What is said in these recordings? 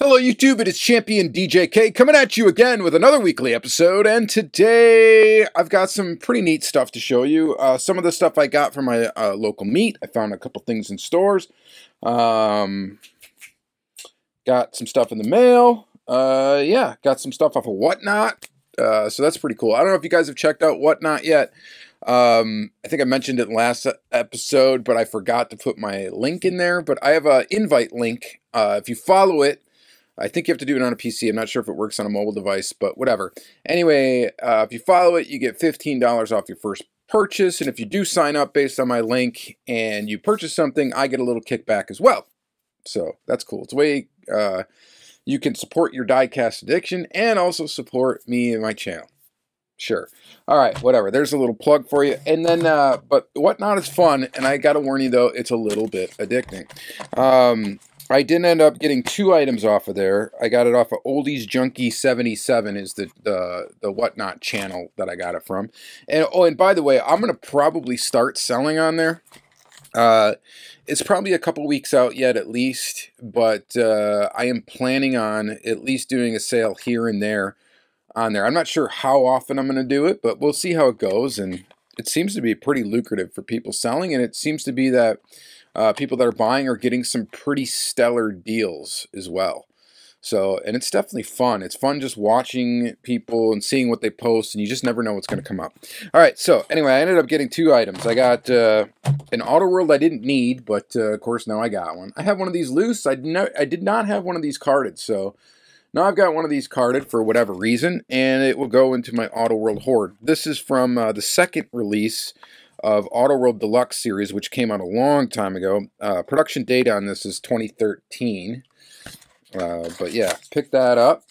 Hello YouTube, it is Championdjk coming at you again with another weekly episode, and today I've got some pretty neat stuff to show you. Some of the stuff I got from my local meet. I found a couple things in stores. Got some stuff in the mail. Yeah, got some stuff off of Whatnot. So that's pretty cool. I don't know if you guys have checked out Whatnot yet. I think I mentioned it in last episode, but I forgot to put my link in there. But I have an invite link. If you follow it, I think you have to do it on a PC. I'm not sure if it works on a mobile device, but whatever. Anyway, if you follow it, you get $15 off your first purchase. And if you do sign up based on my link and you purchase something, I get a little kickback as well. So that's cool. It's a way you can support your diecast addiction and also support me and my channel. Sure. All right, whatever. There's a little plug for you. And then, but Whatnot is fun. And I got to warn you, though, it's a little bit addicting. I did end up getting 2 items off of there. I got it off of Oldies Junkie 77 is the Whatnot channel that I got it from. And oh, and by the way, I'm gonna probably start selling on there. It's probably a couple weeks out yet at least, but I am planning on at least doing a sale here and there on there. I'm not sure how often I'm gonna do it, but we'll see how it goes. And it seems to be pretty lucrative for people selling, and it seems to be that people that are buying are getting some pretty stellar deals as well. So, and it's definitely fun. It's fun just watching people and seeing what they post, and you just never know what's going to come up. All right, so anyway, I ended up getting 2 items. I got an Auto World I didn't need, but of course now I got one. I have one of these loose. I did not have one of these carded, so now I've got one of these carded for whatever reason, and it will go into my Auto World Horde. This is from the second release of Auto World Deluxe series, which came out a long time ago. Production date on this is 2013. But yeah, picked that up.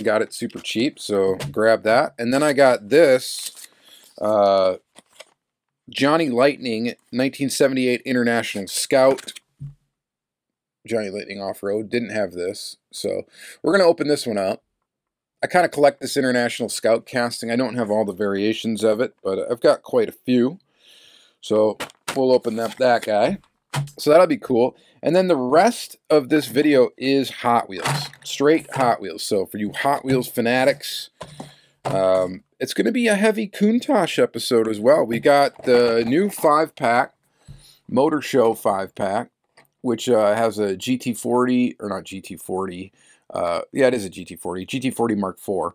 Got it super cheap, so grab that. And then I got this Johnny Lightning 1978 International Scout. Johnny Lightning Off-Road. Didn't have this, so we're going to open this one up. I kind of collect this International Scout casting. I don't have all the variations of it, but I've got quite a few. So we'll open up that guy. So that'll be cool. And then the rest of this video is Hot Wheels. Straight Hot Wheels. So for you Hot Wheels fanatics, it's going to be a heavy Countach episode as well. We got the new 5-pack, Motor Show 5-pack, which has a GT40, or not GT40, yeah, it is a GT40, GT40 Mark IV,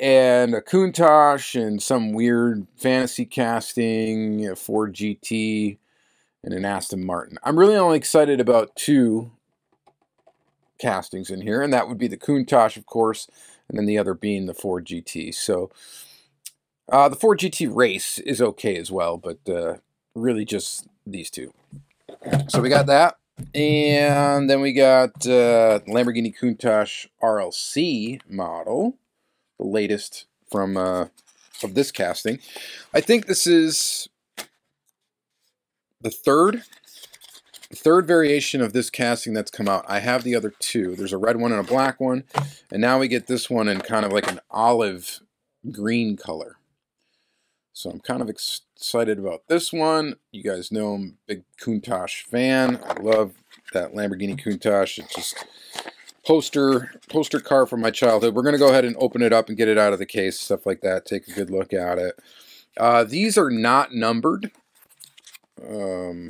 and a Countach and some weird fantasy casting, a Ford GT, and an Aston Martin. I'm really only excited about 2 castings in here, and that would be the Countach, of course, and then the other being the Ford GT. So the Ford GT race is okay as well, but really just these 2. So we got that. And then we got Lamborghini Countach RLC model, the latest from of this casting. I think this is the third variation of this casting that's come out. I have the other 2. There's a red one and a black one, and now we get this one in kind of like an olive green color. So I'm kind of excited about this one. You guys know I'm a big Countach fan. I love that Lamborghini Countach. It's just poster car from my childhood. We're going to go ahead and open it up and get it out of the case, stuff like that. Take a good look at it. These are not numbered, from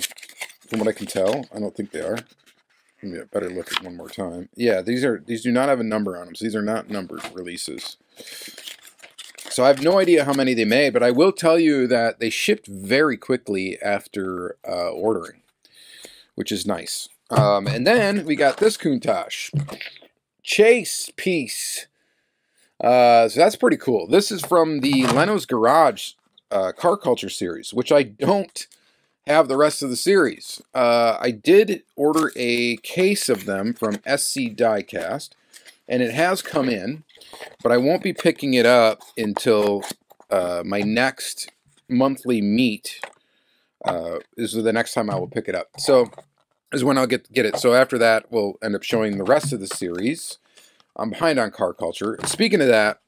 what I can tell. I don't think they are. Maybe I better look at it one more time. Yeah, these do not have a number on them. So these are not numbered releases. So I have no idea how many they made, but I will tell you that they shipped very quickly after ordering, which is nice. And then we got this Countach Chase piece. So that's pretty cool. This is from the Leno's Garage Car Culture series, which I don't have the rest of the series. I did order a case of them from SC Diecast, and it has come in, but I won't be picking it up until my next monthly meet is the next time I will pick it up. So is when I'll get it. So after that, we'll end up showing the rest of the series. I'm behind on car culture. Speaking of that,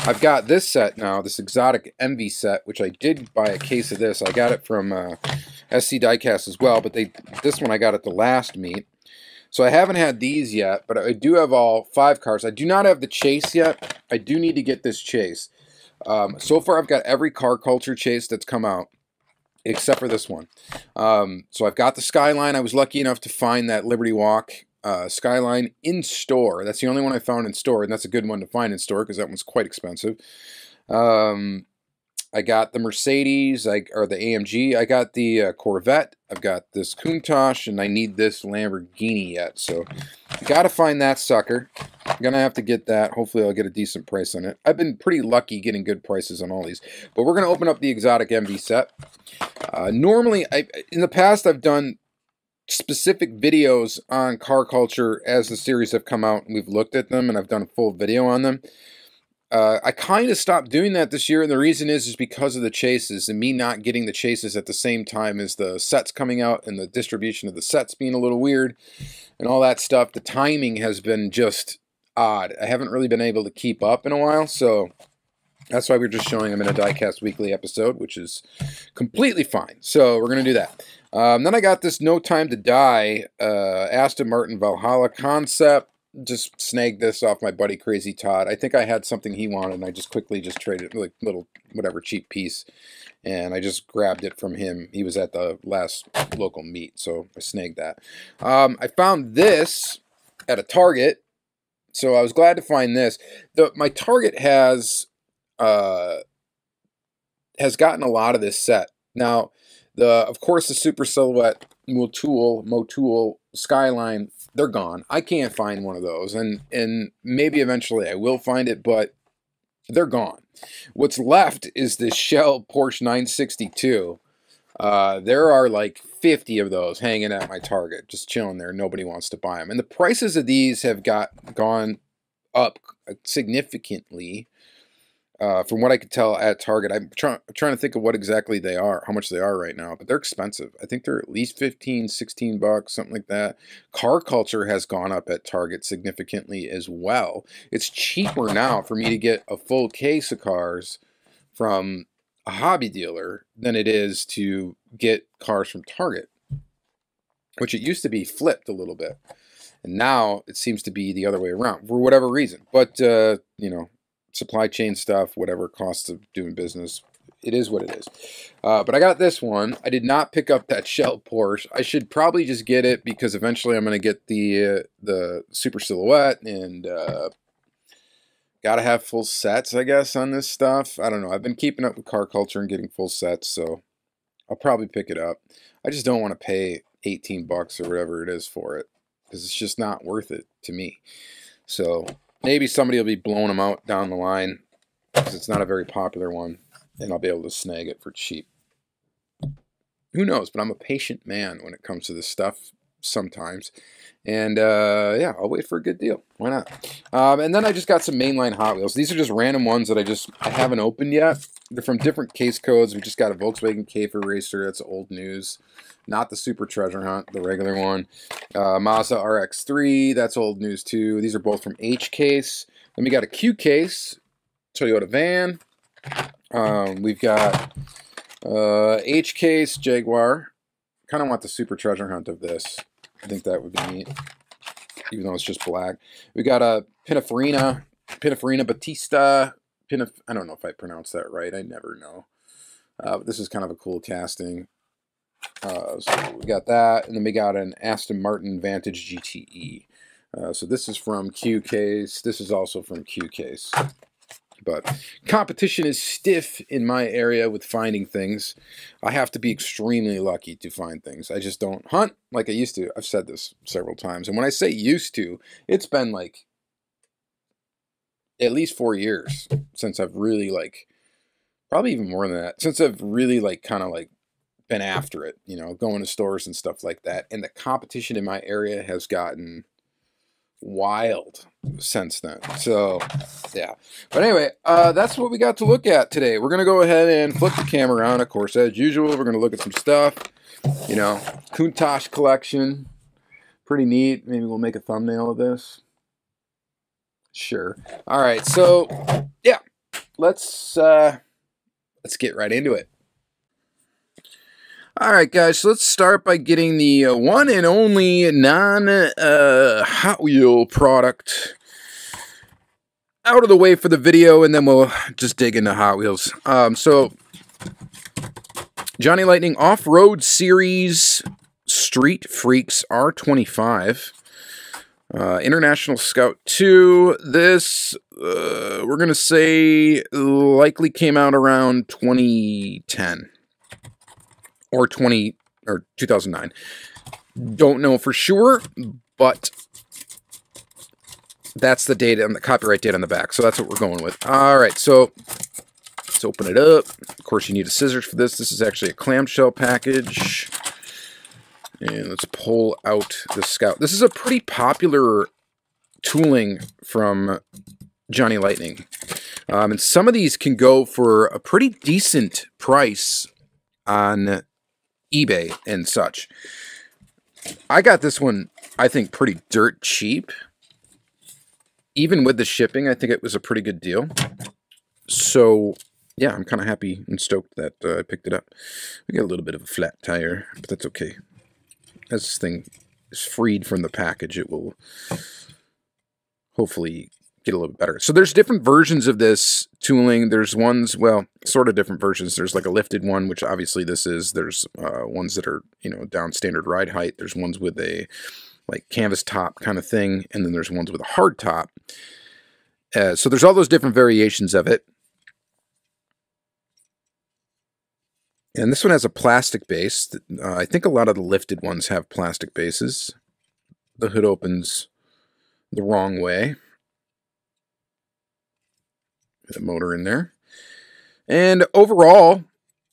I've got this set now, this exotic Envy set, which I did buy a case of this. I got it from SC Diecast as well, but this one I got at the last meet. So I haven't had these yet, but I do have all 5 cars. I do not have the chase yet. I do need to get this chase. So far, I've got every car culture chase that's come out, except for this one. So I've got the Skyline. I was lucky enough to find that Liberty Walk Skyline in store. That's the only one I found in store, and that's a good one to find in store because that one's quite expensive. I got the Mercedes, or the AMG. I got the Corvette. I've got this Countach, and I need this Lamborghini yet. So I got to find that sucker. I'm going to have to get that. Hopefully I'll get a decent price on it. I've been pretty lucky getting good prices on all these. But we're going to open up the exotic MV set. Normally, in the past, I've done specific videos on car culture as the series have come out, and we've looked at them, and I've done a full video on them. I kind of stopped doing that this year, and the reason is because of the chases and me not getting the chases at the same time as the sets coming out and the distribution of the sets being a little weird and all that stuff. The timing has been just odd. I haven't really been able to keep up in a while, so that's why we're just showing them in a Diecast weekly episode, which is completely fine. So we're going to do that. Then I got this No Time to Die Aston Martin Valhalla concept. Just snagged this off my buddy Crazy Todd. I think I had something he wanted, and I just quickly just traded, like, little whatever cheap piece, and I just grabbed it from him. He was at the last local meet, so I snagged that. I found this at a Target, so I was glad to find this. My Target has gotten a lot of this set. Now, of course, the Super Silhouette Motul Skyline, they're gone. I can't find one of those, and maybe eventually I will find it, but they're gone. What's left is this Shell Porsche 962. There are like 50 of those hanging at my Target, just chilling there. Nobody wants to buy them, and the prices of these have gone up significantly. From what I could tell at Target. I'm trying to think of what exactly they are, how much they are right now, but they're expensive. I think they're at least 15, 16 bucks, something like that. Car culture has gone up at Target significantly as well. It's cheaper now for me to get a full case of cars from a hobby dealer than it is to get cars from Target, which it used to be flipped a little bit. And now it seems to be the other way around for whatever reason. But, you know, supply chain stuff, whatever, costs of doing business, it is what it is. But I got this one. I did not pick up that Shell Porsche. I should probably just get it because eventually I'm going to get the Super Silhouette, and got to have full sets, I guess, on this stuff. I don't know. I've been keeping up with car culture and getting full sets, so I'll probably pick it up. I just don't want to pay 18 bucks or whatever it is for it because it's just not worth it to me. So maybe somebody will be blowing them out down the line because it's not a very popular one, and I'll be able to snag it for cheap. Who knows? But I'm a patient man when it comes to this stuff sometimes. And, yeah, I'll wait for a good deal. Why not? And then I just got some mainline Hot Wheels. These are just random ones that I haven't opened yet. They're from different case codes. We just got a Volkswagen Käfer Racer. That's old news. Not the Super Treasure Hunt, the regular one. Mazda RX-3, that's old news too. These are both from H case. Then we got a Q case, Toyota van. We've got H case, Jaguar. Kind of want the Super Treasure Hunt of this. I think that would be neat, even though it's just black. We got a Pininfarina Battista. I don't know if I pronounced that right. I never know. But this is kind of a cool casting. So we got that, and then we got an Aston Martin Vantage GTE. So this is from Q case. This is also from Q case. But competition is stiff in my area with finding things. I have to be extremely lucky to find things. I just don't hunt like I used to. I've said this several times. And when I say used to, it's been like at least 4 years since I've really, like, probably even more than that, since I've really, like, kind of, like, been after it, you know, going to stores and stuff like that. And the competition in my area has gotten wild since then. So, yeah. But anyway, that's what we got to look at today. We're going to go ahead and flip the camera around, of course, as usual. We're going to look at some stuff. You know, Countach collection. Pretty neat. Maybe we'll make a thumbnail of this. Sure. All right. So, yeah. Let's get right into it. Alright guys, so let's start by getting the one and only non-Hot Wheel product out of the way for the video, and then we'll just dig into Hot Wheels. So, Johnny Lightning Off-Road Series Street Freaks R25. International Scout 2. This, we're going to say, likely came out around 2010. Or 2009. Don't know for sure, but that's the date and the copyright date on the back. So that's what we're going with. All right, so let's open it up. Of course, you need a scissors for this. This is actually a clamshell package. And let's pull out the Scout. This is a pretty popular tooling from Johnny Lightning. And some of these can go for a pretty decent price on eBay and such. I got this one, I think, pretty dirt cheap. Even with the shipping, I think it was a pretty good deal. So, yeah, I'm kind of happy and stoked that I picked it up. We got a little bit of a flat tire, but that's okay. As this thing is freed from the package, it will hopefully get a little bit better. So there's different versions of this tooling. There's ones, well, sort of different versions. There's like a lifted one, which obviously this is. There's ones that are, you know, down standard ride height. There's ones with a like canvas top kind of thing. And then there's ones with a hard top. So there's all those different variations of it. And this one has a plastic base. I think a lot of the lifted ones have plastic bases. The hood opens the wrong way. The motor in there. And overall,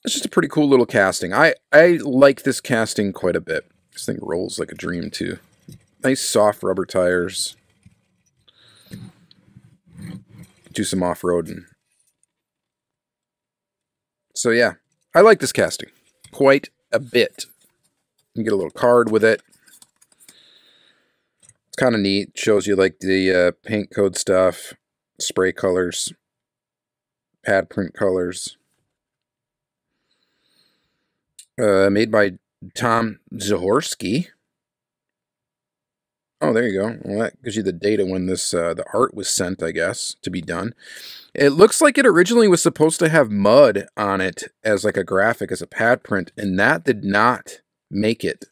it's just a pretty cool little casting. I like this casting quite a bit. This thing rolls like a dream too. Nice soft rubber tires. Do some off-roading. So yeah, I like this casting quite a bit. You can get a little card with it. It's kind of neat. Shows you like the paint code stuff, spray colors, pad print colors. Made by Tom Zahorski. Oh, there you go. Well, that gives you the date of when this the art was sent, I guess, to be done. It looks like it originally was supposed to have mud on it as like a graphic, as a pad print, and that did not make it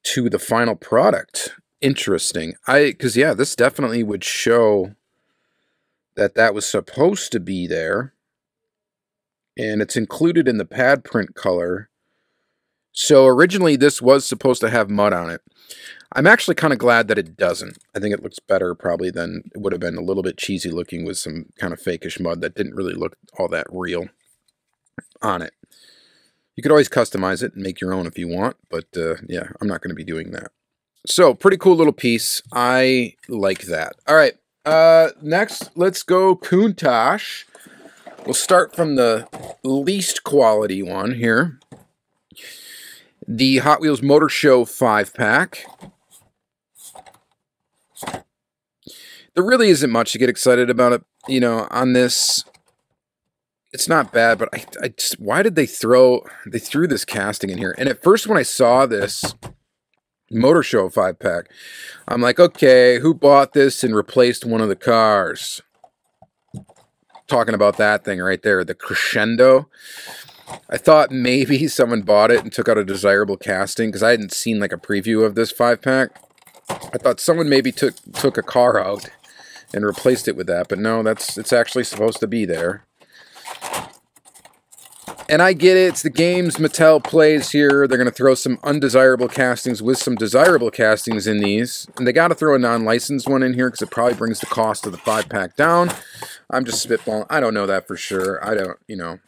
to the final product. Interesting. Because yeah, this definitely would show that that was supposed to be there, and it's included in the pad print color. So originally this was supposed to have mud on it. I'm actually kind of glad that it doesn't. I think it looks better probably than it would have been a little bit cheesy looking with some kind of fakeish mud that didn't really look all that real on it. You could always customize it and make your own if you want, but yeah, I'm not going to be doing that. So, pretty cool little piece. I like that. All right, next, let's go Countach. We'll start from the least quality one here. The Hot Wheels Motor Show 5-pack. There really isn't much to get excited about it, you know, on this. It's not bad, but I just, why did they threw this casting in here? And at first when I saw this Motor Show 5-pack, I'm like, okay, who bought this and replaced one of the cars? Talking about that thing right there, the Crescendo. I thought maybe someone bought it and took out a desirable casting, because I hadn't seen like a preview of this 5-pack. I thought someone maybe took a car out and replaced it with that, but no, it's actually supposed to be there. And I get it, it's the games Mattel plays here. They're going to throw some undesirable castings with some desirable castings in these. And they got to throw a non-licensed one in here because it probably brings the cost of the 5-pack down. I'm just spitballing. I don't know that for sure. I don't, you know.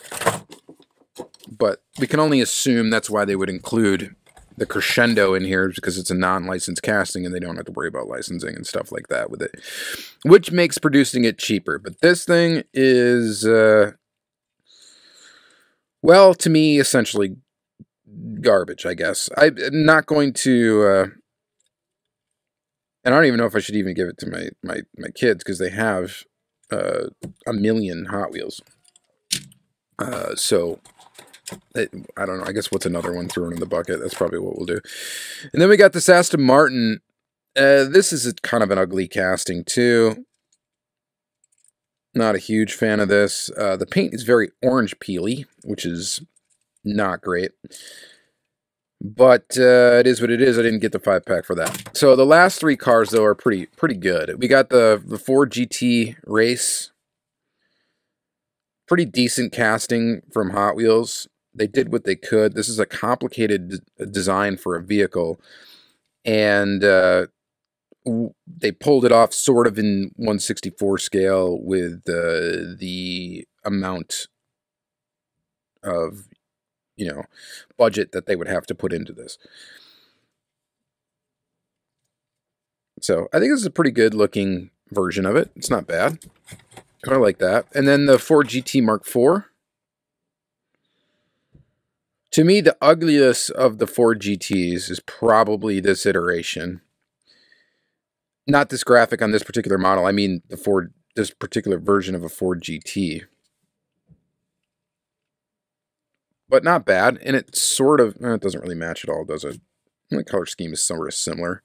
But we can only assume that's why they would include the Crescendo in here, because it's a non-licensed casting and they don't have to worry about licensing and stuff like that with it, which makes producing it cheaper. But this thing is, well, to me, essentially garbage, I guess. I'm not going to, and I don't even know if I should even give it to my kids, because they have a million Hot Wheels. So I don't know. I guess what's another one thrown in the bucket? That's probably what we'll do. And then we got this Aston Martin. This is kind of an ugly casting too. Not a huge fan of this. The paint is very orange peely, which is not great. But it is what it is. I didn't get the 5-pack for that. So the last 3 cars, though, are pretty good. We got the Ford GT Race. Pretty decent casting from Hot Wheels. They did what they could. This is a complicated design for a vehicle. And they pulled it off sort of in 1/64 scale with the amount of, you know, budget that they would have to put into this. So I think this is a pretty good looking version of it. It's not bad. I like that. And then the Ford GT Mark IV. To me, the ugliest of the Ford GTs is probably this iteration. Not this graphic on this particular model. I mean this particular version of a Ford GT. But not bad. And it sort of, it doesn't really match at all, does it? The color scheme is sort of similar.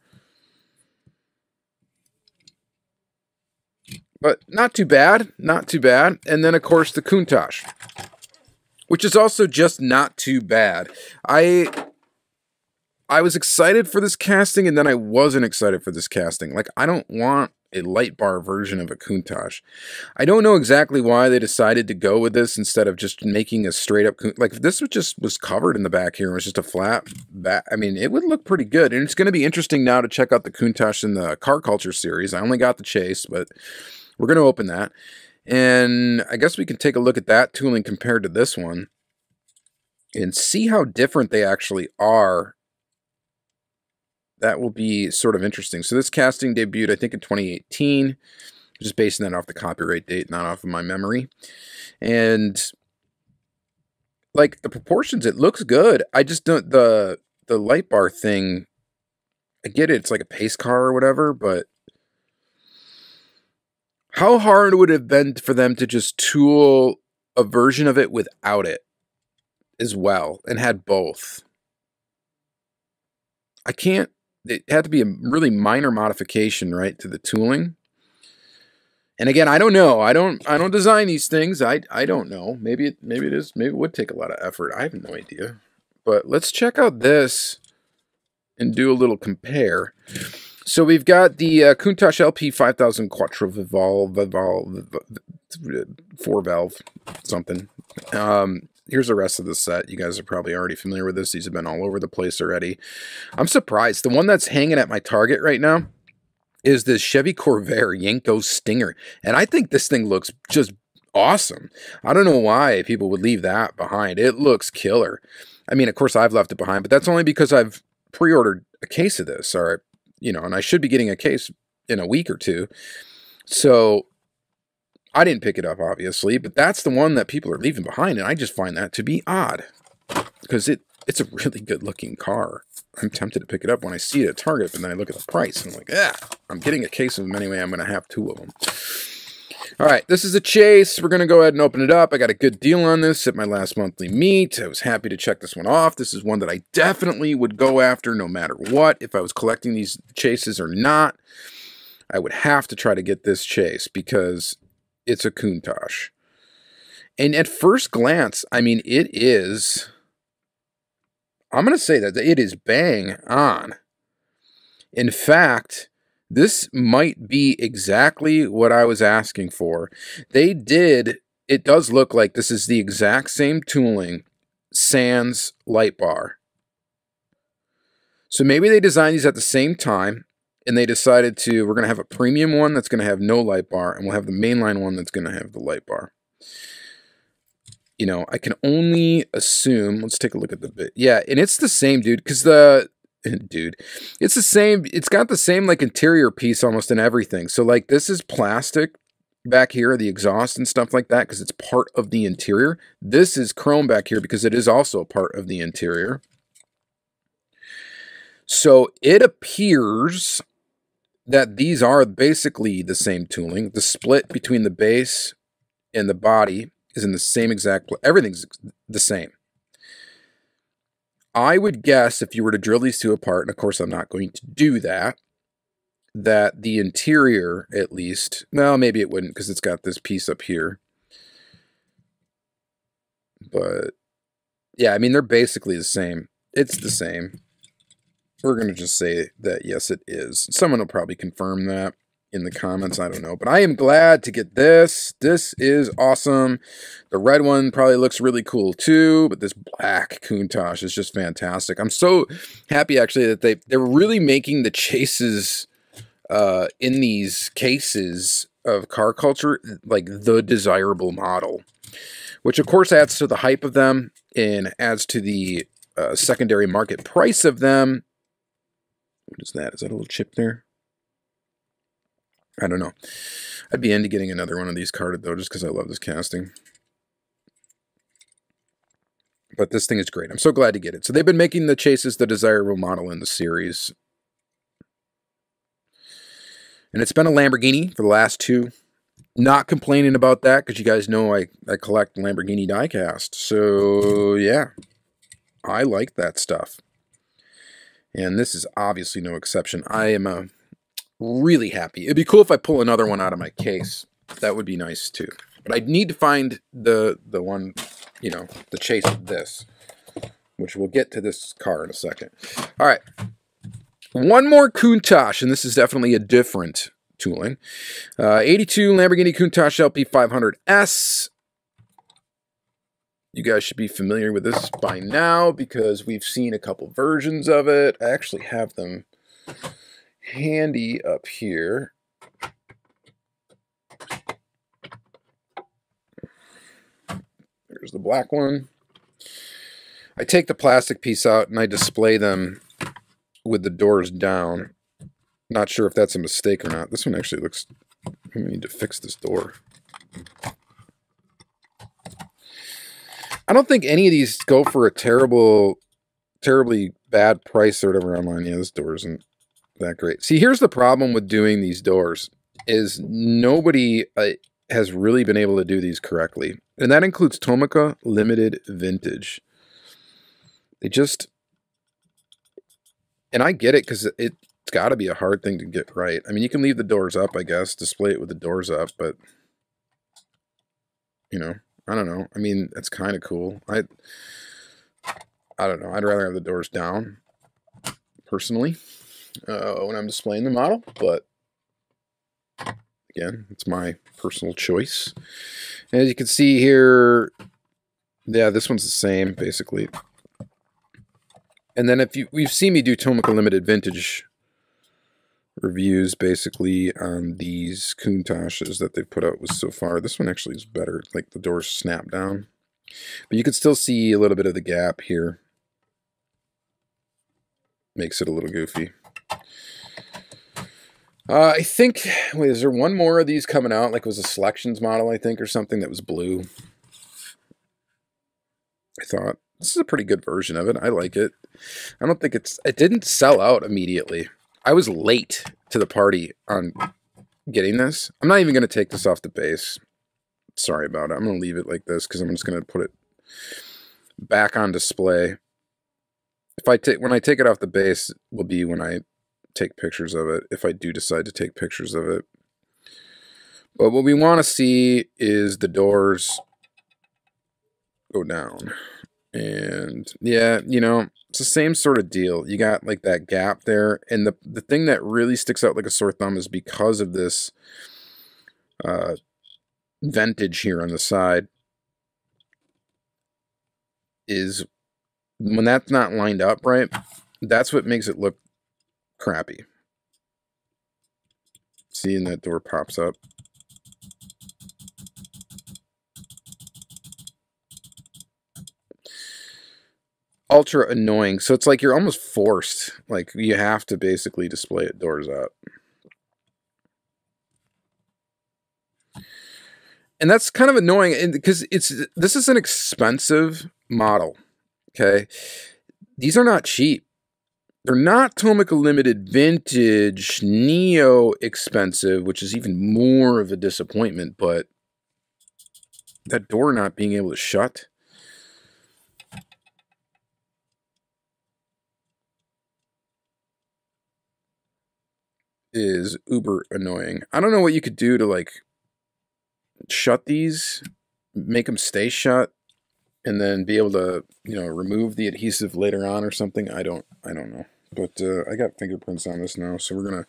But not too bad. Not too bad. And then, of course, the Countach, which is also just not too bad. I was excited for this casting, and then I wasn't excited for this casting. Like, I don't want a light bar version of a Countach. I don't know exactly why they decided to go with this instead of just making a straight up, like if this was covered in the back here and was just a flat back, I mean, it would look pretty good. And it's going to be interesting now to check out the Countach in the Car Culture series. I only got the Chase, but we're going to open that. And I guess we can take a look at that tooling compared to this one and see how different they actually are. That will be sort of interesting. So this casting debuted, I think, in 2018. Just basing that off the copyright date, not off of my memory. And like the proportions, it looks good. I just don't, the light bar thing, I get it, it's like a pace car or whatever, but how hard would it have been for them to just tool a version of it without it as well and had both? I can't. It had to be a really minor modification, right, to the tooling. And again, I don't know. I don't design these things. I don't know. Maybe it is. Maybe it would take a lot of effort. I have no idea. But let's check out this and do a little compare. So we've got the Countach LP 5000 Quattro Valve 4-valve something. Here's the rest of the set. You guys are probably already familiar with this. These have been all over the place already. I'm surprised. The one that's hanging at my Target right now is this Chevy Corvair Yenko Stinger. And I think this thing looks just awesome. I don't know why people would leave that behind. It looks killer. I mean, of course, I've left it behind, but that's only because I've pre-ordered a case of this, or, you know, and I should be getting a case in a week or two. So I didn't pick it up, obviously, but that's the one that people are leaving behind, and I just find that to be odd because it's a really good-looking car. I'm tempted to pick it up when I see it at Target, but then I look at the price, and I'm like, I'm getting a case of them anyway. I'm going to have 2 of them. All right, this is a Chase. We're going to go ahead and open it up. I got a good deal on this at my last monthly meet. I was happy to check this one off. This is one that I definitely would go after no matter what. If I was collecting these Chases or not, I would have to try to get this Chase because it's a Countach. And at first glance, I mean, it is, I'm going to say that it is bang on. In fact, this might be exactly what I was asking for. It does look like this is the exact same tooling, sans light bar. So maybe they designed these at the same time, and they decided we're going to have a premium one that's going to have no light bar, and we'll have the mainline one that's going to have the light bar. You know, I can only assume, let's take a look at the bit. Yeah, and it's the same, dude, because it's the same, it's got the same, like, interior piece almost in everything. So, like, this is plastic back here, the exhaust and stuff like that, because it's part of the interior. This is chrome back here because it is also part of the interior. So, it appears that these are basically the same tooling. The split between the base and the body is in the same exact place. Everything's the same. I would guess if you were to drill these two apart, and of course I'm not going to do that, that the interior, at least, well, maybe it wouldn't because it's got this piece up here. But, yeah, I mean, they're basically the same. It's the same. We're going to just say that, yes, it is. Someone will probably confirm that in the comments. I don't know. But I am glad to get this. This is awesome. The red one probably looks really cool, too. But this black Countach is just fantastic. I'm so happy, actually, that they're really making the chases in these cases of car culture like the desirable model. Which, of course, adds to the hype of them and adds to the secondary market price of them. What is that? Is that a little chip there? I don't know. I'd be into getting another one of these carded, though, just because I love this casting. But this thing is great. I'm so glad to get it. So they've been making the chases the desirable model in the series. And it's been a Lamborghini for the last two. Not complaining about that, because you guys know I collect Lamborghini diecast. So, yeah. I like that stuff. And this is obviously no exception. I am really happy. It'd be cool if I pull another one out of my case. That would be nice, too. But I need to find the one, you know, the chase of this. Which we'll get to this car in a second. All right. One more Countach, and this is definitely a different tooling. 82 Lamborghini Countach LP 500S. You guys should be familiar with this by now because we've seen a couple versions of it. I actually have them handy up here. There's the black one. I take the plastic piece out and I display them with the doors down. Not sure if that's a mistake or not. This one actually looks... We need to fix this door. I don't think any of these go for a terribly bad price or whatever online. Yeah, this door isn't that great. See, here's the problem with doing these doors, is nobody has really been able to do these correctly. And that includes Tomica Limited Vintage. They just... And I get it, because it's got to be a hard thing to get right. I mean, you can leave the doors up, I guess, display it with the doors up, but... You know... I don't know. I mean, it's kind of cool. I don't know. I'd rather have the doors down, personally, when I'm displaying the model. But, again, it's my personal choice. And as you can see here, yeah, this one's the same, basically. And then if we've seen me do Tomica Limited Vintage reviews, basically, on these Countaches that they've put out with so far. This one actually is better. Like, the doors snap down. But you can still see a little bit of the gap here. Makes it a little goofy. I think... Wait, is there one more of these coming out? Like, it was a Selections model, I think, or something that was blue. I thought, this is a pretty good version of it. I like it. I don't think it's... It didn't sell out immediately. I was late to the party on getting this. I'm not even going to take this off the base. Sorry about it. I'm going to leave it like this because I'm just going to put it back on display. When I take it off the base will be when I take pictures of it, if I do decide to take pictures of it. But what we want to see is the doors go down. And yeah, you know, it's the same sort of deal. You got like that gap there, and the thing that really sticks out like a sore thumb is because of this ventage here on the side, is when that's not lined up right, that's what makes it look crappy. See, and that door pops up. Ultra annoying. So it's like you're almost forced. Like, you have to basically display it doors up. And that's kind of annoying because this is an expensive model. Okay. These are not cheap. They're not Tomica Limited Vintage Neo expensive, which is even more of a disappointment, but that door not being able to shut. is uber annoying. I don't know what you could do to like shut these, make them stay shut, and then be able to, you know, remove the adhesive later on or something. I don't know. But I got fingerprints on this now, so we're gonna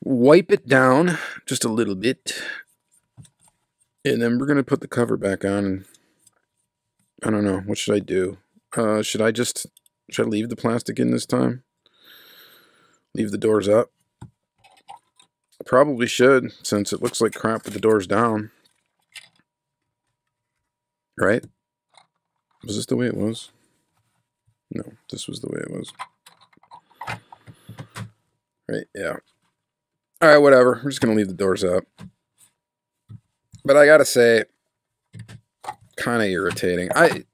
wipe it down just a little bit, and then we're gonna put the cover back on. And I don't know, what should I do? Should I leave the plastic in this time? Leave the doors up? I probably should, since it looks like crap with the doors down. Right? Was this the way it was? No, this was the way it was. Right, yeah. Alright, whatever. We're just going to leave the doors up. But I gotta say, kind of irritating. I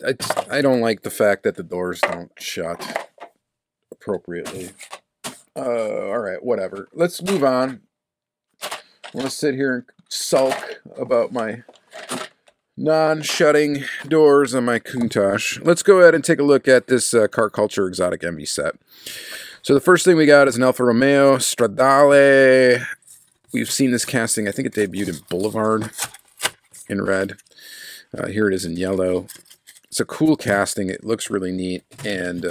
don't like the fact that the doors don't shut appropriately. Alright, whatever. Let's move on. I want to sit here and sulk about my non-shutting doors on my Countach. Let's go ahead and take a look at this Car Culture Exotic Envy set. So the first thing we got is an Alfa Romeo Stradale. We've seen this casting. I think it debuted in Boulevard in red. Here it is in yellow. It's a cool casting. It looks really neat, and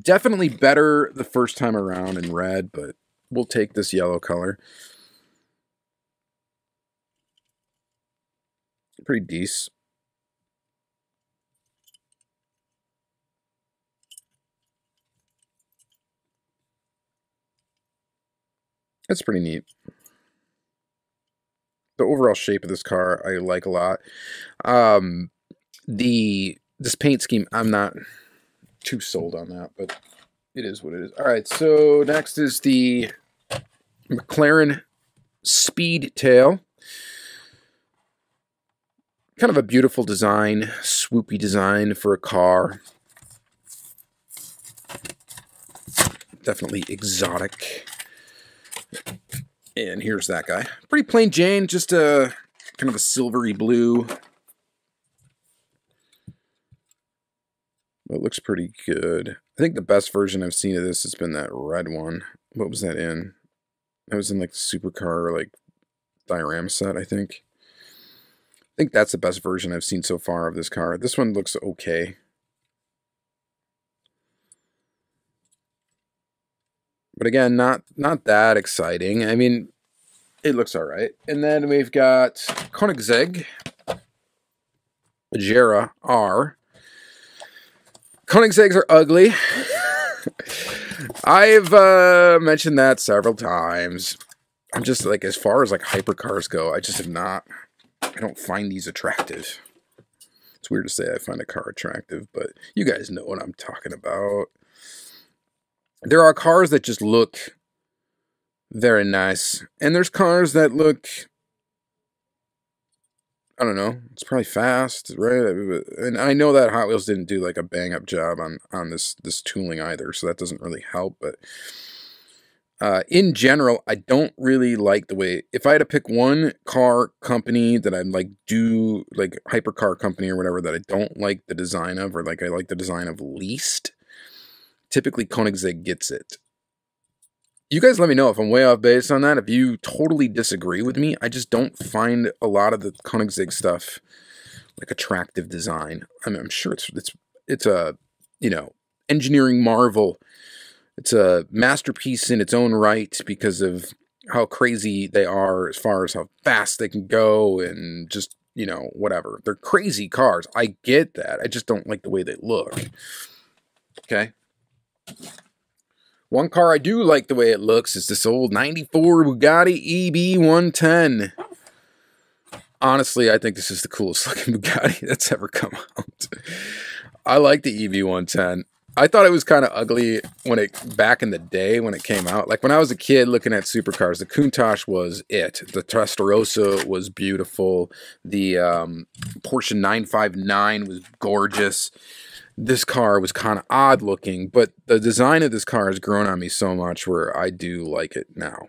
definitely better the first time around in red, but we'll take this yellow color. Pretty decent. That's pretty neat. The overall shape of this car I like a lot. This paint scheme, I'm not too sold on that, but it is what it is. All right, so next is the McLaren Speedtail. Kind of a beautiful design, swoopy design for a car. Definitely exotic. And here's that guy. Pretty plain Jane, just a kind of a silvery blue. Well, it looks pretty good. I think the best version I've seen of this has been that red one. What was that in? That was in like the supercar, like diorama set, I think. I think that's the best version I've seen so far of this car. This one looks okay. But again, not that exciting. I mean, it looks all right. And then we've got Countach Jera R. Countachs are ugly. I've mentioned that several times. I'm just like, as far as like hypercars go, I just have not. I don't find these attractive. It's weird to say I find a car attractive, but you guys know what I'm talking about. There are cars that just look very nice, and there's cars that look, I don't know, it's probably fast, right? And I know that Hot Wheels didn't do like a bang-up job on this tooling either, so that doesn't really help, but in general, I don't really like the way, if I had to pick one car company that I'd like do, like hypercar company or whatever, that I don't like the design of, or like I like the design of least, typically Countach gets it. You guys let me know if I'm way off base on that, if you totally disagree with me. I just don't find a lot of the Countach stuff like attractive design. I mean, I'm sure it's a, you know, engineering marvel. It's a masterpiece in its own right because of how crazy they are as far as how fast they can go and just, you know, whatever. They're crazy cars. I get that. I just don't like the way they look. Okay? One car I do like the way it looks is this old 94 Bugatti EB110. Honestly, I think this is the coolest looking Bugatti that's ever come out. I like the EB110. I thought it was kind of ugly when back in the day when it came out. Like when I was a kid looking at supercars, the Countach was it. The Testarossa was beautiful. The Porsche 959 was gorgeous. This car was kind of odd looking, but the design of this car has grown on me so much where I do like it now.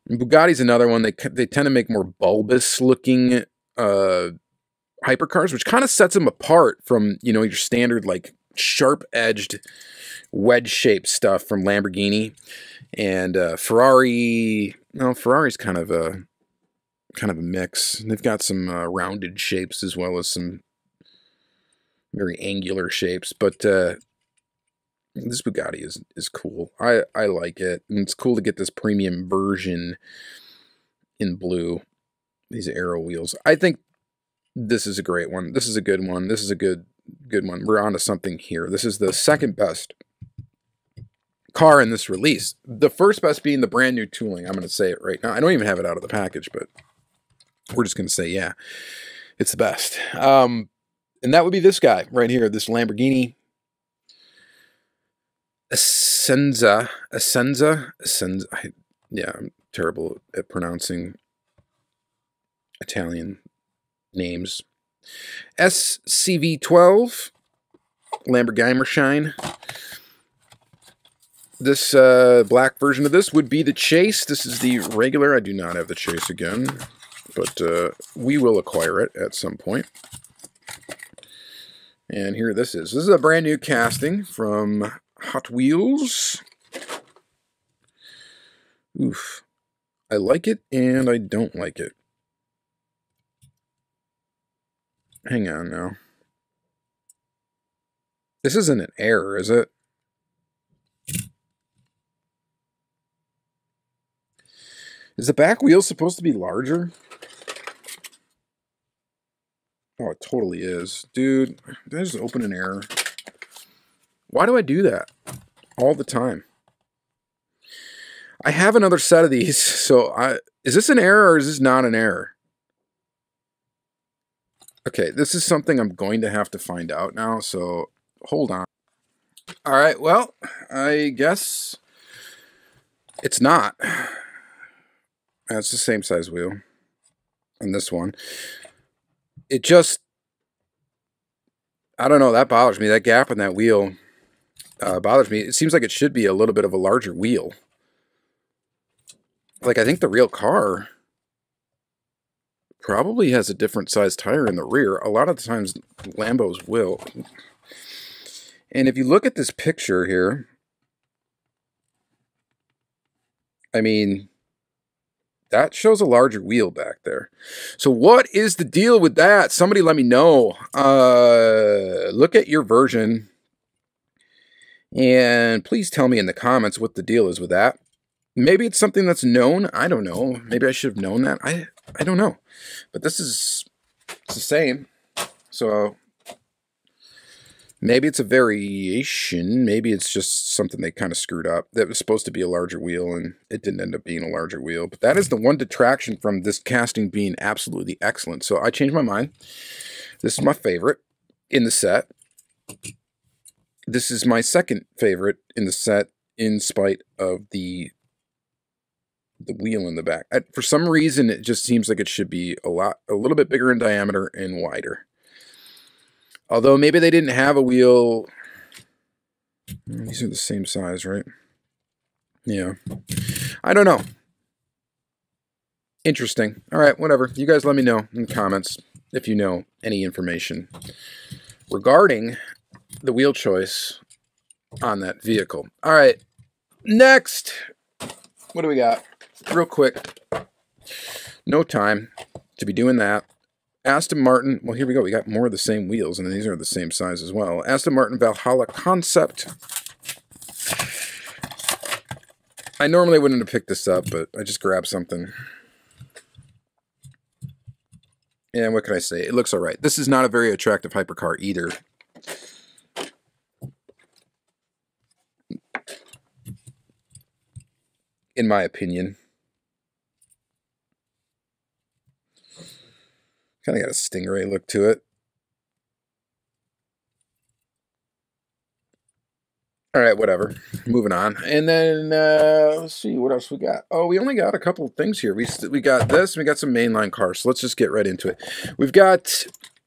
And Bugatti's another one. They tend to make more bulbous looking hypercars, which kind of sets them apart from, you know, your standard like sharp-edged, wedge-shaped stuff from Lamborghini. And Ferrari, well, Ferrari's kind of a mix. They've got some rounded shapes as well as some very angular shapes. But this Bugatti is cool. I like it. And it's cool to get this premium version in blue. These Aero wheels. I think this is a great one. This is a good one. This is a good one. We're onto something here. This is the second best car in this release. The first best being the brand new tooling. I'm going to say it right now. I don't even have it out of the package, but we're just going to say, yeah, it's the best. And that would be this guy right here, this Lamborghini Essenza. Yeah, I'm terrible at pronouncing Italian names. SCV12 Lamborghini. This black version of this would be the Chase. This is the regular. I do not have the Chase again, but we will acquire it at some point. And here this is. This is a brand new casting from Hotwheels. Oof. I like it and I don't like it. Hang on now. This isn't an error, is it? Is the back wheel supposed to be larger? Oh, it totally is. Dude, did I just open an error? Why do I do that all the time? I have another set of these, so is this an error or is this not an error? Okay, this is something I'm going to have to find out now, so hold on. All right, well, I guess it's not. It's the same size wheel on this one. It just, I don't know, that bothers me. That gap in that wheel bothers me. It seems like it should be a little bit of a larger wheel. Like, I think the real car probably has a different size tire in the rear. A lot of the times, Lambos will. And if you look at this picture here, I mean, that shows a larger wheel back there. So what is the deal with that? Somebody let me know. Look at your version. And please tell me in the comments what the deal is with that. Maybe it's something that's known. I don't know. Maybe I should have known that. I don't know. But this is, it's the same. So maybe it's a variation. Maybe it's just something they kind of screwed up. That was supposed to be a larger wheel, and it didn't end up being a larger wheel. But that is the one detraction from this casting being absolutely excellent. So I changed my mind. This is my favorite in the set. This is my second favorite in the set, in spite of the wheel in the back. For some reason, it just seems like it should be a little bit bigger in diameter and wider. Although maybe they didn't have a wheel. These are the same size, right? Yeah. I don't know. Interesting. All right, whatever. You guys let me know in the comments if you know any information regarding the wheel choice on that vehicle. All right. Next. What do we got? Real quick. No time to be doing that. Aston Martin, well, here we go. We got more of the same wheels, and these are the same size as well. Aston Martin Valhalla Concept. I normally wouldn't have picked this up, but I just grabbed something. And what can I say? It looks all right. This is not a very attractive hypercar either. In my opinion. Kind of got a Stingray look to it. All right, whatever. Moving on. And then, let's see, what else we got? Oh, we only got a couple of things here. We got this, and we got some mainline cars. So let's just get right into it. We've got,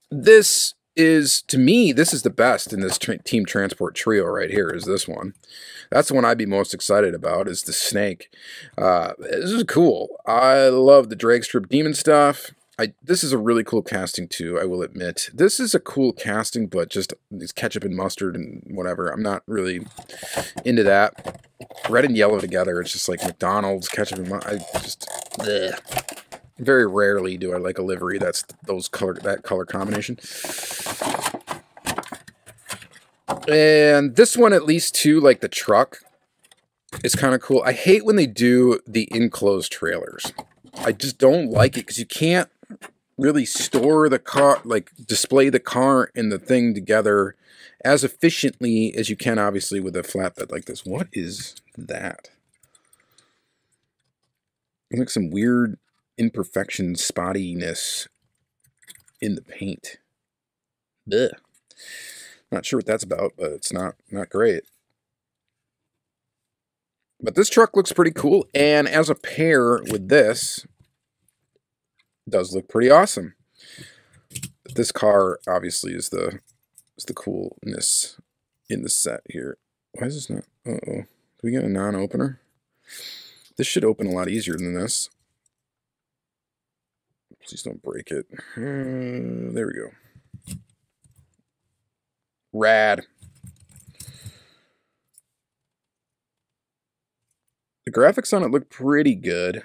this is, to me, this is the best in this Team Transport trio right here, is this one. That's the one I'd be most excited about, is the Snake. This is cool. I love the drag strip demon stuff. This is a really cool casting too, I will admit. This is a cool casting, but just it's ketchup and mustard and whatever. I'm not really into that. Red and yellow together, it's just like McDonald's, ketchup and mustard. I just, bleh. Very rarely do I like a livery that's that color combination. And this one, at least too, like the truck, is kind of cool. I hate when they do the enclosed trailers. I just don't like it because you can't really store the car, like display the car and the thing together as efficiently as you can, obviously, with a flatbed like this. What is that? Like some weird imperfection, spottiness in the paint. Ugh. Not sure what that's about, but it's not great. But this truck looks pretty cool, and as a pair with this, it does look pretty awesome. But this car obviously is the coolness in the set here. Why is this not? Uh-oh. Do we get a non-opener? This should open a lot easier than this. Please don't break it. There we go. Rad. The graphics on it look pretty good.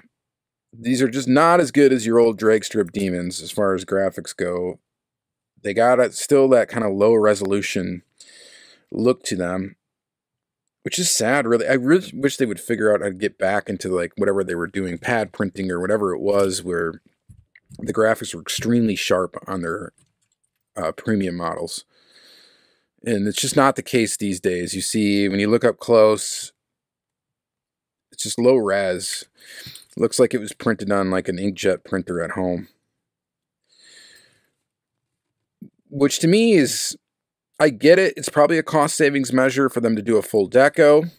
These are just not as good as your old drag strip demons as far as graphics go. They got still that kind of low resolution look to them, which is sad, really. I really wish they would figure out how to get back into like whatever they were doing, pad printing or whatever it was, where the graphics were extremely sharp on their premium models. And it's just not the case these days. You see, when you look up close, it's just low res. It looks like it was printed on like an inkjet printer at home. Which to me is, I get it. It's probably a cost savings measure for them to do a full deco.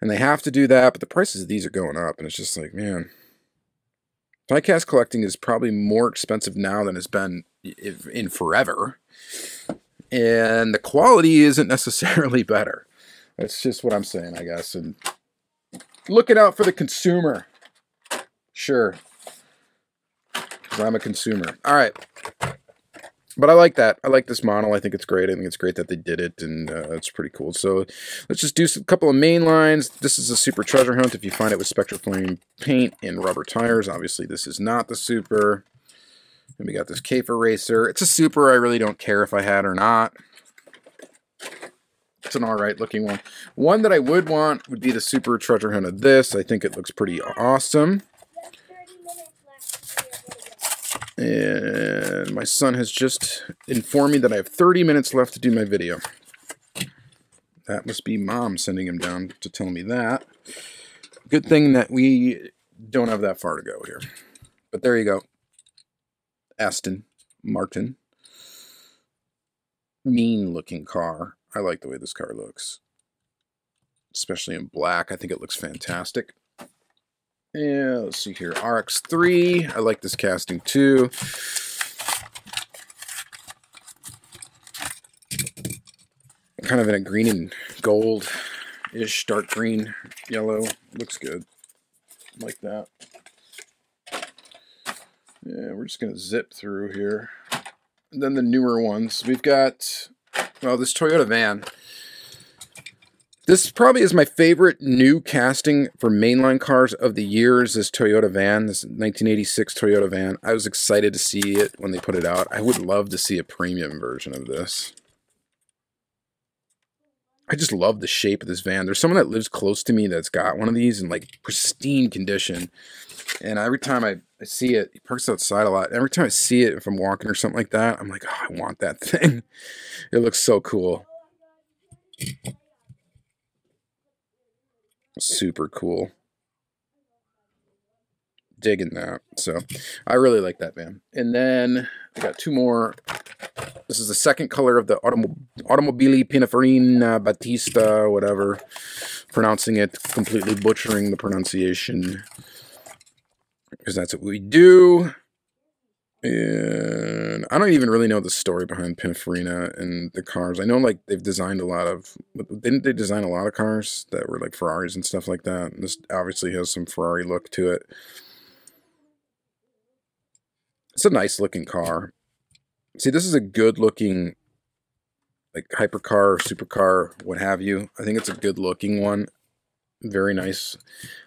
And they have to do that, but the prices of these are going up. And it's just like, man. Diecast collecting is probably more expensive now than it's been in forever. And the quality isn't necessarily better. That's just what I'm saying, I guess. And looking out for the consumer. Sure. Because I'm a consumer. All right. But I like that. I like this model. I think it's great. I think it's great that they did it, and it's pretty cool. So let's just do a couple of main lines. This is a Super Treasure Hunt if you find it with Spectraflame paint and rubber tires. Obviously, this is not the Super. And we got this Cape Eraser. It's a Super. I really don't care if I had or not. It's an alright looking one. One that I would want would be the Super Treasure Hunt of this. I think it looks pretty awesome. And my son has just informed me that I have 30 minutes left to do my video. That must be Mom sending him down to tell me that. Good thing that we don't have that far to go here. But there you go. Aston Martin. Mean looking car. I like the way this car looks. Especially in black. I think it looks fantastic. Yeah, let's see here. RX-3. I like this casting too. Kind of in a green and gold-ish, dark green, yellow. Looks good. Like that. Yeah, we're just going to zip through here. And then the newer ones. We've got, well, this Toyota van. This probably is my favorite new casting for mainline cars of the year is this Toyota van, this 1986 Toyota van. I was excited to see it when they put it out. I would love to see a premium version of this. I just love the shape of this van. There's someone that lives close to me that's got one of these in like pristine condition. And every time I see it, he parks outside a lot. Every time I see it, if I'm walking or something like that, I'm like, oh, I want that thing. It looks so cool. Super cool. Digging that. So I really like that van. And then I got two more. This is the second color of the Automobili Pininfarina Battista, whatever. Pronouncing it, completely butchering the pronunciation. Because that's what we do. And I don't even really know the story behind Pininfarina and the cars. I know like they've designed a lot of, didn't they design a lot of cars that were like Ferraris and stuff like that? And this obviously has some Ferrari look to it. It's a nice looking car. See, this is a good looking, like, hypercar or supercar, what have you. I think it's a good looking one. Very nice.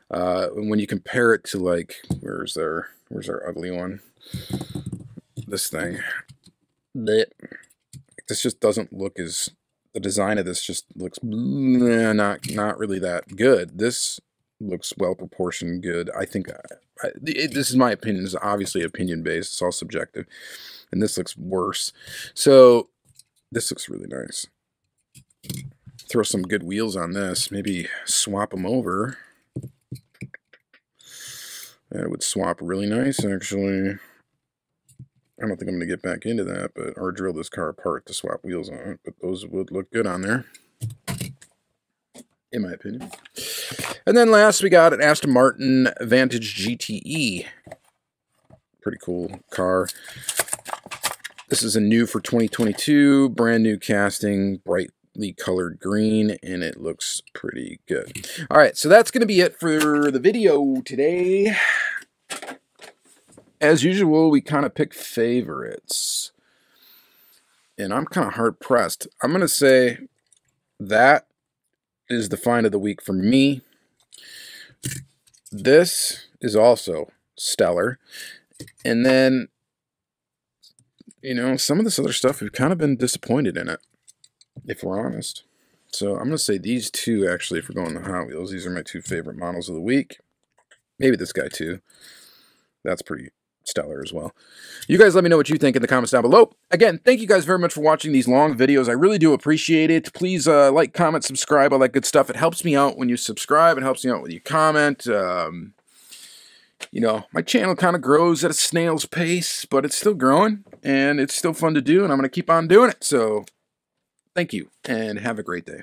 When you compare it to, like, where's our ugly one? This thing. Blech. This just doesn't look as, the design of this just looks not really that good. This looks well proportioned, good. I think this is my opinion. It's obviously opinion based. It's all subjective, and this looks worse. So this looks really nice. Throw some good wheels on this. Maybe swap them over. That would swap really nice, actually. I don't think I'm going to get back into that, or drill this car apart to swap wheels on it, but those would look good on there, in my opinion. And then last, we got an Aston Martin Vantage GTE. Pretty cool car. This is a new for 2022, brand new casting, brightly colored green, and it looks pretty good. All right, so that's going to be it for the video today. As usual, we kind of pick favorites. And I'm kind of hard-pressed. I'm going to say that is the find of the week for me. This is also stellar. And then, you know, some of this other stuff, we've kind of been disappointed in it, if we're honest. So I'm going to say these two, actually, if we're going to Hot Wheels, these are my two favorite models of the week. Maybe this guy, too. That's pretty stellar as well. You guys let me know what you think in the comments down below. Again, thank you guys very much for watching these long videos. I really do appreciate it. Please like, comment, subscribe, all that good stuff. It helps me out when you subscribe. It helps me out when you comment. You know, my channel kind of grows at a snail's pace, but it's still growing, and it's still fun to do, and I'm going to keep on doing it. So thank you, and have a great day.